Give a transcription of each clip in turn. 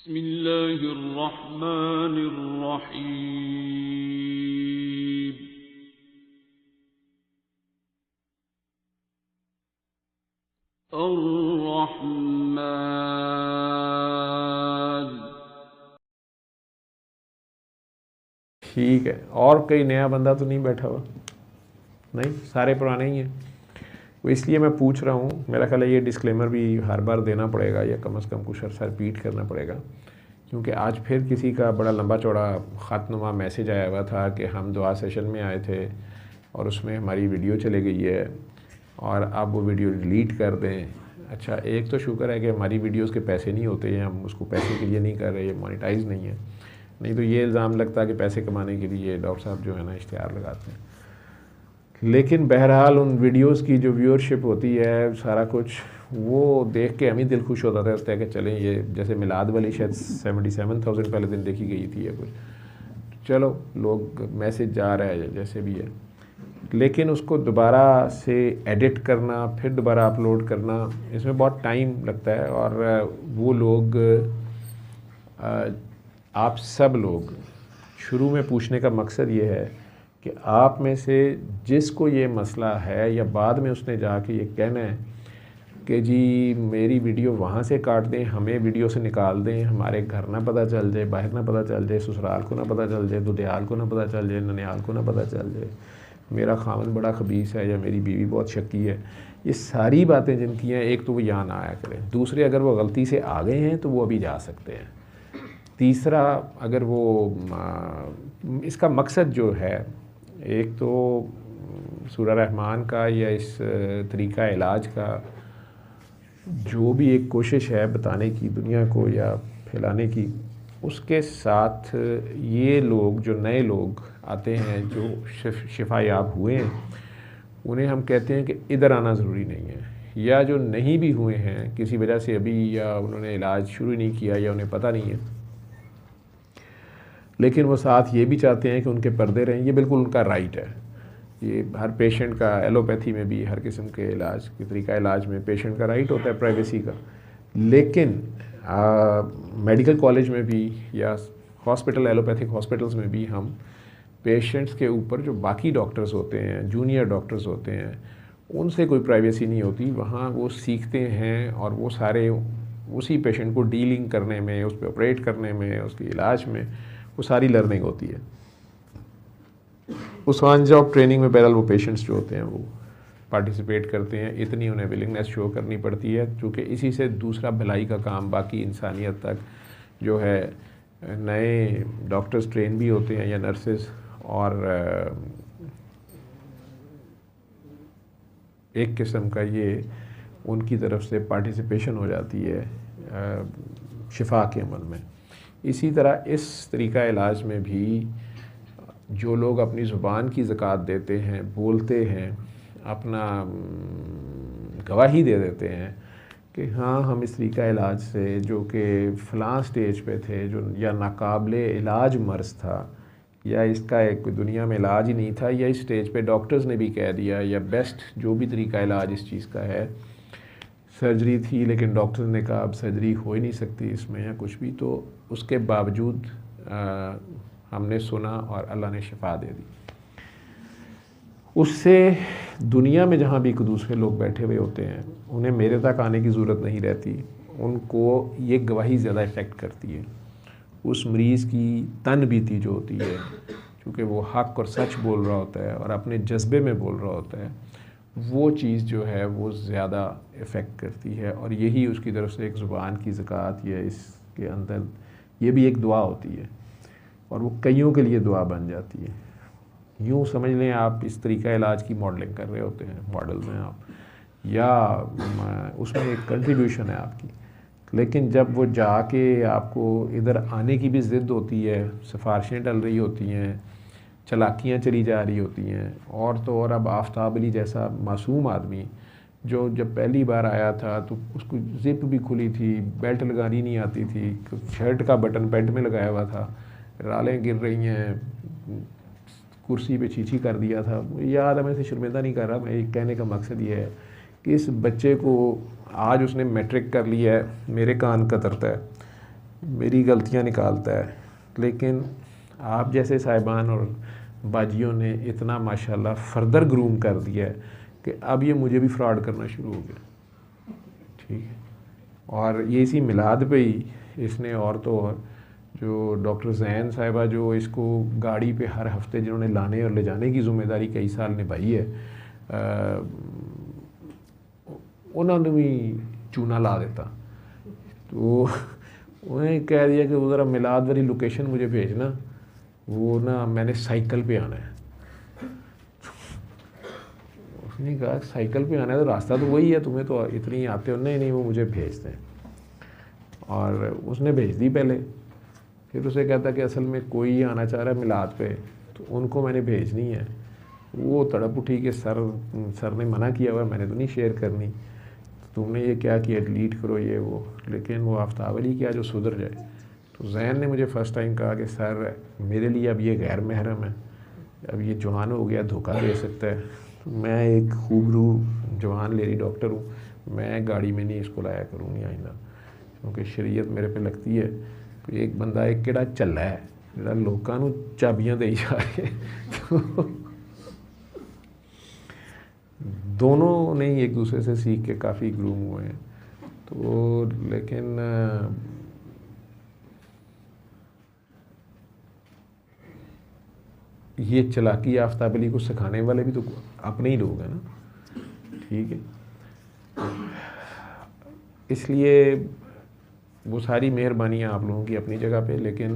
बिस्मिल्लाहिर्रहमानिर्रहीम। अर्रहमान। ठीक है। और कोई नया बंदा तो नहीं बैठा हुआ? नहीं, सारे पुराने ही हैं। तो इसलिए मैं पूछ रहा हूँ। मेरा ख्याल है ये डिस्क्लेमर भी हर बार देना पड़ेगा या कम से कम कुछ अर्सा रिपीट करना पड़ेगा, क्योंकि आज फिर किसी का बड़ा लंबा चौड़ा ख़तनुमा मैसेज आया हुआ था कि हम दुआ सेशन में आए थे और उसमें हमारी वीडियो चली गई है और अब वो वीडियो डिलीट कर दें। अच्छा, एक तो शुक्र है कि हमारी वीडियोस के पैसे नहीं होते हैं, हम उसको पैसे के लिए नहीं कर रहे, ये मोनेटाइज नहीं है। नहीं तो ये इल्ज़ाम लगता है कि पैसे कमाने के लिए डॉक्टर साहब जो है ना इश्तिहार लगाते हैं। लेकिन बहरहाल उन वीडियोस की जो व्यूअरशिप होती है, सारा कुछ वो देख के हम ही दिल खुश होता था कि चलें, ये जैसे मिलाद वाली शायद 77,000 पहले दिन देखी गई थी या कुछ। चलो, लोग मैसेज जा रहा है जैसे भी है, लेकिन उसको दोबारा से एडिट करना, फिर दोबारा अपलोड करना, इसमें बहुत टाइम लगता है। और वो लोग, आप सब लोग, शुरू में पूछने का मकसद ये है कि आप में से जिसको ये मसला है या बाद में उसने जाके ये कहना है कि जी मेरी वीडियो वहाँ से काट दें, हमें वीडियो से निकाल दें, हमारे घर ना पता चल जाए, बाहर ना पता चल जाए, ससुराल को ना पता चल जाए, दुधियाल को ना पता चल जाए, ननियाल को ना पता चल जाए, मेरा खामन बड़ा खबीस है या मेरी बीवी बहुत शक्की है, ये सारी बातें जिनकी हैं, एक तो वो यहाँ ना आया करें। दूसरे, अगर वो गलती से आ गए हैं तो वो अभी जा सकते हैं। तीसरा, अगर वो इसका मकसद जो है, एक तो सूरह रहमान का या इस तरीक़ा इलाज का जो भी एक कोशिश है बताने की दुनिया को या फैलाने की, उसके साथ ये लोग जो नए लोग आते हैं जो शिफा याब हुए हैं, उन्हें हम कहते हैं कि इधर आना ज़रूरी नहीं है। या जो नहीं भी हुए हैं किसी वजह से अभी, या उन्होंने इलाज शुरू नहीं किया या उन्हें पता नहीं है, लेकिन वो साथ ये भी चाहते हैं कि उनके पर्दे रहें, ये बिल्कुल उनका राइट है। ये हर पेशेंट का, एलोपैथी में भी, हर किस्म के इलाज के तरीका इलाज में पेशेंट का राइट होता है प्राइवेसी का। लेकिन मेडिकल कॉलेज में भी या हॉस्पिटल, एलोपैथिक हॉस्पिटल्स में भी हम पेशेंट्स के ऊपर जो बाकी डॉक्टर्स होते हैं, जूनियर डॉक्टर्स होते हैं, उनसे कोई प्राइवेसी नहीं होती। वहाँ वो सीखते हैं और वो सारे उसी पेशेंट को डीलिंग करने में, उस पर ऑपरेट करने में, उसके इलाज में, वो सारी लर्निंग होती है। उस ऑन जॉब ट्रेनिंग में बहरहाल वो पेशेंट्स जो होते हैं वो पार्टिसिपेट करते हैं, इतनी उन्हें विलिंगनेस शो करनी पड़ती है, क्योंकि इसी से दूसरा भलाई का काम बाकी इंसानियत तक जो है, नए डॉक्टर्स ट्रेन भी होते हैं या नर्सेस, और एक किस्म का ये उनकी तरफ से पार्टिसिपेशन हो जाती है शिफा के अमल में। इसी तरह इस तरीका इलाज में भी जो लोग अपनी ज़ुबान की ज़कात देते हैं, बोलते हैं, अपना गवाही दे देते हैं कि हाँ हम इस तरीका इलाज से, जो कि फ़लाँ स्टेज पे थे, जो या नाकाबिले इलाज मर्ज़ था, या इसका एक दुनिया में इलाज ही नहीं था, या इस स्टेज पे डॉक्टर्स ने भी कह दिया, या बेस्ट जो भी तरीका इलाज इस चीज़ का है, सर्जरी थी लेकिन डॉक्टर ने कहा अब सर्जरी हो ही नहीं सकती इसमें या कुछ भी, तो उसके बावजूद हमने सुना और अल्लाह ने शिफा दे दी। उससे दुनिया में जहाँ भी एक दूसरे लोग बैठे हुए होते हैं, उन्हें मेरे तक आने की ज़रूरत नहीं रहती, उनको ये गवाही ज़्यादा इफ़ेक्ट करती है। उस मरीज़ की तन बीती जो होती है, क्योंकि वो हक़ और सच बोल रहा होता है और अपने जज्बे में बोल रहा होता है, वो चीज़ जो है वो ज़्यादा इफ़ेक्ट करती है। और यही उसकी तरफ से एक ज़ुबान की ज़कात या इसके अंदर ये भी एक दुआ होती है, और वो कईयों के लिए दुआ बन जाती है। यूँ समझ लें आप इस तरीका इलाज की मॉडलिंग कर रहे होते हैं, मॉडल में आप, या उसमें एक कंट्रीब्यूशन है आपकी, लेकिन जब वो जाके आपको इधर आने की भी ज़िद होती है, सिफारिशें डल रही होती हैं, चालाकियाँ चली जा रही होती हैं, और तो और अब आफ्ताब अली जैसा मासूम आदमी जो जब पहली बार आया था तो उसको ज़िप भी खुली थी, बेल्ट लगानी नहीं आती थी, शर्ट का बटन पैंट में लगाया हुआ था, रालें गिर रही हैं, कुर्सी पे छीछी कर दिया था। याद है, मैं इसे शर्मिंदा नहीं कर रहा, मैं कहने का मकसद ये है कि इस बच्चे को आज उसने मैट्रिक कर लिया है, मेरे कान कतरता है मेरी गलतियां निकालता है, लेकिन आप जैसे साहिबान और बाजियों ने इतना माशाल्लाह फर्दर ग्रूम कर दिया है कि अब ये मुझे भी फ्रॉड करना शुरू हो गया। ठीक है, और ये इसी मिलाद पे ही इसने और तो और जो डॉक्टर जैन साहिबा जो इसको गाड़ी पे हर हफ्ते जिन्होंने लाने और ले जाने की ज़िम्मेदारी कई साल निभाई है, उन्होंने भी चूना ला देता। तो उन्हें कह दिया कि वो ज़रा मिलाद वाली लोकेशन मुझे भेजना, वो ना मैंने साइकिल पे आना है। उसने कहा साइकिल पे आना है तो रास्ता तो वही है, तुम्हें तो इतनी आते हो। नहीं नहीं, वो मुझे भेज दें। और उसने भेज दी पहले। फिर उसे कहता कि असल में कोई आना चाह रहा है मिलाद पे, तो उनको मैंने भेजनी है। वो तड़प उठी कि सर ने मना किया हुआ, मैंने तो नहीं शेयर करनी, तुमने ये क्या किया, डिलीट करो ये वो। लेकिन वो आफ्ताब अली क्या जो सुधर जाए। तो जैन ने मुझे फ़र्स्ट टाइम कहा कि सर मेरे लिए अब ये गैर महरम है, अब ये जवान हो गया, धोखा दे सकता है। तो मैं एक खूबरू जवान लेडी डॉक्टर हूँ, मैं गाड़ी में नहीं इसको लाया करूँगी आइंदा, क्योंकि शरीयत मेरे पे लगती है। तो एक बंदा एक किड़ा चला है जिहड़ा लोकां नूं चाबियां देई जा रहे तो दोनों ने ही एक दूसरे से सीख के काफ़ी ग्रूम हुए हैं। तो लेकिन ये चालाकी आफ्ताब अली को सिखाने वाले भी तो अपने ही लोग हैं ना। ठीक है, इसलिए वो सारी मेहरबानियाँ आप लोगों की अपनी जगह पे, लेकिन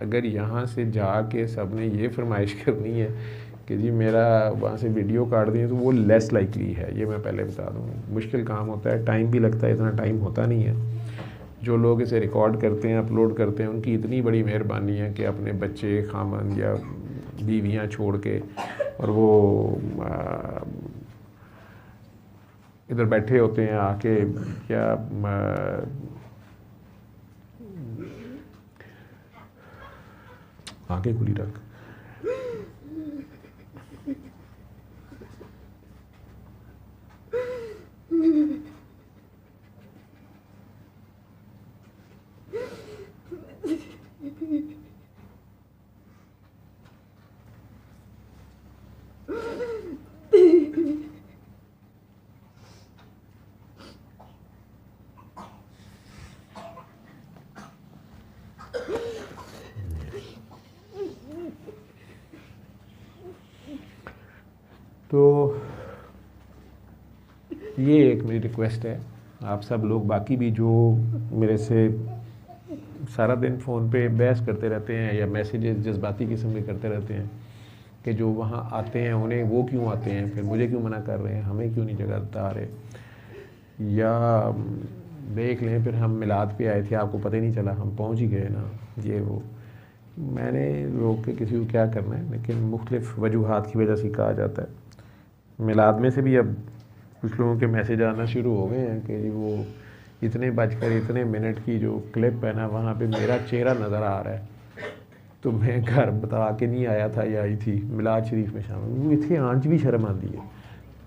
अगर यहाँ से जाके सब ने ये फरमाइश करनी है कि जी मेरा वहाँ से वीडियो काट दिए, तो वो लेस लाइकली है, ये मैं पहले बता दूँ। मुश्किल काम होता है, टाइम भी लगता है, इतना टाइम होता नहीं है। जो लोग इसे रिकॉर्ड करते हैं, अपलोड करते हैं, उनकी इतनी बड़ी मेहरबानी है कि अपने बच्चे, खामन या बीवियाँ छोड़ के और वो इधर बैठे होते हैं आके, क्या आके खुली रख। तो ये एक मेरी रिक्वेस्ट है, आप सब लोग बाकी भी जो मेरे से सारा दिन फ़ोन पे बहस करते रहते हैं या मैसेजेस जज्बाती किस्म के करते रहते हैं कि जो वहाँ आते हैं उन्हें वो क्यों आते हैं, फिर मुझे क्यों मना कर रहे हैं, हमें क्यों नहीं जगह बता रहे, या देख लें फिर हम मिलाद पे आए थे आपको पता ही नहीं चला, हम पहुँच ही गए ना, ये वो। मैंने रोक के किसी को क्या करना है, लेकिन मुख्तलिफ़ वजूहात की वजह से कहा जाता है। मिलाद में से भी अब कुछ लोगों के मैसेज आना शुरू हो गए हैं कि वो इतने बजकर इतने मिनट की जो क्लिप है ना, वहाँ पे मेरा चेहरा नज़र आ रहा है, तो मैं घर बता के नहीं आया था या आई थी मिलाद शरीफ में शामिल, वो इतने आंच भी शर्म आती है।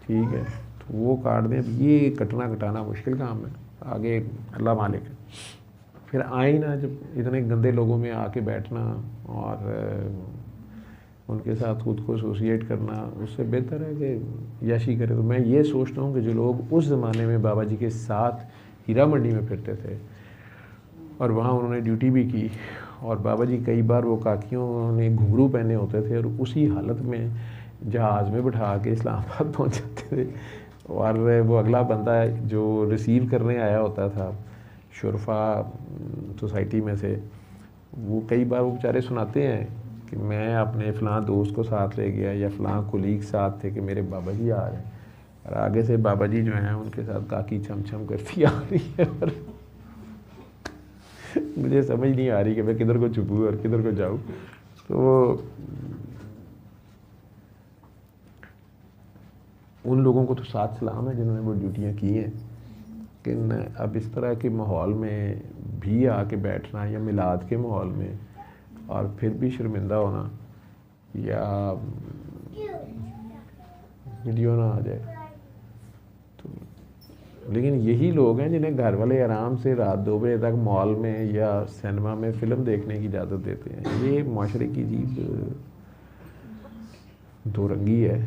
ठीक है, तो वो काट दें। अब ये कटना कटाना मुश्किल काम है, आगे अल्लाह मालिक है। फिर आए ना जब इतने गंदे लोगों में आके बैठना और उनके साथ खुद को एसोसिएट करना, उससे बेहतर है कि यशी करे। तो मैं ये सोचता हूँ कि जो लोग उस ज़माने में बाबा जी के साथ हीरा मंडी में फिरते थे और वहाँ उन्होंने ड्यूटी भी की, और बाबा जी कई बार वो काकियों ने घुंघरू पहने होते थे और उसी हालत में जहाज़ में बिठा के इस्लामाबाद पहुँच जाते थे, और वो अगला बंदा जो रिसीव करने आया होता था शुरफा सोसाइटी में से, वो कई बार वो बेचारे सुनाते हैं कि मैं अपने फ़लाँ दोस्त को साथ ले गया या फ़लाँ कुलीग साथ थे कि मेरे बाबा जी आ रहे हैं, और आगे से बाबा जी जो हैं उनके साथ काकी छम छम करती आ रही है, और मुझे समझ नहीं आ रही कि मैं किधर को छुपूँ और किधर को जाऊँ। तो उन लोगों को तो साथ सलाम है जिन्होंने वो ड्यूटियाँ की हैं, लेकिन अब इस तरह के माहौल में भी आके बैठना या मिलाद के माहौल में और फिर भी शर्मिंदा होना या वीडियो ना आ जाए, तो लेकिन यही लोग हैं जिन्हें घर वाले आराम से रात 2 बजे तक मॉल में या सिनेमा में फ़िल्म देखने की इजाज़त देते हैं। ये माशरे की चीज़ दो रंगी है,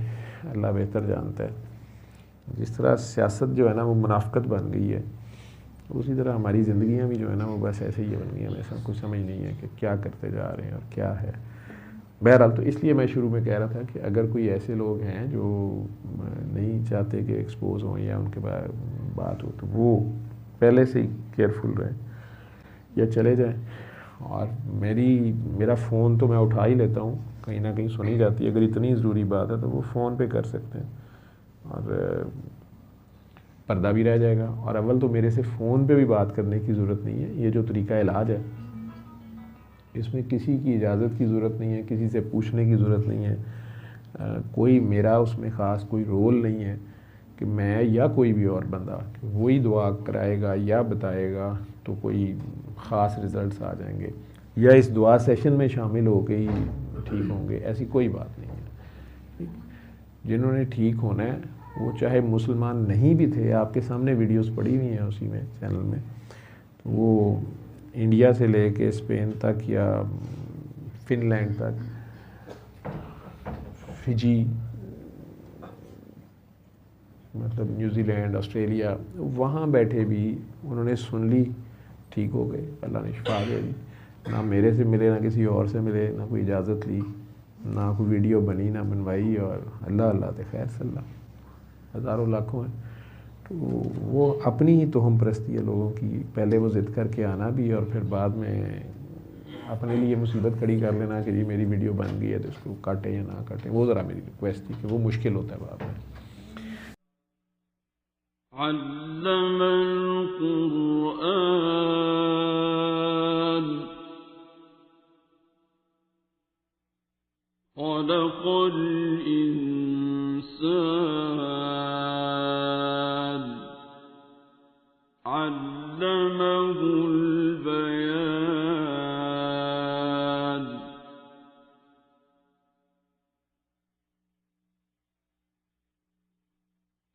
अल्लाह बेहतर जानता है। जिस तरह सियासत जो है ना वो मुनाफ़कत बन गई है, उसी तरह हमारी ज़िंदगियाँ भी जो है ना वो बस ऐसे ही बन गई हैं। हमें सब कुछ समझ नहीं है कि क्या करते जा रहे हैं और क्या है। बहरहाल, तो इसलिए मैं शुरू में कह रहा था कि अगर कोई ऐसे लोग हैं जो नहीं चाहते कि एक्सपोज हों या उनके बात हो, तो वो पहले से ही केयरफुल रहें या चले जाएं। और मेरा फ़ोन तो मैं उठा ही लेता हूँ, कहीं ना कहीं सुनी जाती है। अगर इतनी ज़रूरी बात है तो वो फ़ोन पे कर सकते हैं और पर्दा भी रह जाएगा। और अव्वल तो मेरे से फ़ोन पे भी बात करने की ज़रूरत नहीं है। ये जो तरीका इलाज है इसमें किसी की इजाज़त की ज़रूरत नहीं है, किसी से पूछने की ज़रूरत नहीं है। कोई मेरा उसमें ख़ास कोई रोल नहीं है कि मैं या कोई भी और बंदा वही दुआ कराएगा या बताएगा तो कोई ख़ास रिज़ल्ट्स आ जाएंगे या इस दुआ सेशन में शामिल होके ही ठीक होंगे, ऐसी कोई बात नहीं है। जिन्होंने ठीक होना है वो चाहे मुसलमान नहीं भी थे, आपके सामने वीडियोस पड़ी हुई हैं उसी में चैनल में, तो वो इंडिया से लेके स्पेन तक या फिनलैंड तक, फिजी, मतलब न्यूजीलैंड, ऑस्ट्रेलिया, वहाँ बैठे भी उन्होंने सुन ली, ठीक हो गए, अल्लाह ने शिफा दे दी। ना मेरे से मिले, ना किसी और से मिले, ना कोई इजाज़त ली, ना कोई वीडियो बनी ना बनवाई, और अल्लाह अल्लाह ते खैर सल्ला, हज़ारों लाखों हैं। तो वो अपनी ही तोहम परस्ती है लोगों की। पहले वो ज़िद करके आना भी और फिर बाद में अपने लिए मुसीबत खड़ी कर लेना कि जी मेरी वीडियो बन गई है तो इसको काटे या ना काटे। वो ज़रा मेरी रिक्वेस्ट थी कि वो मुश्किल होता है बाद में। अल्लमल कुरआन खलक़ल इंसान अल्लमहुल बयान।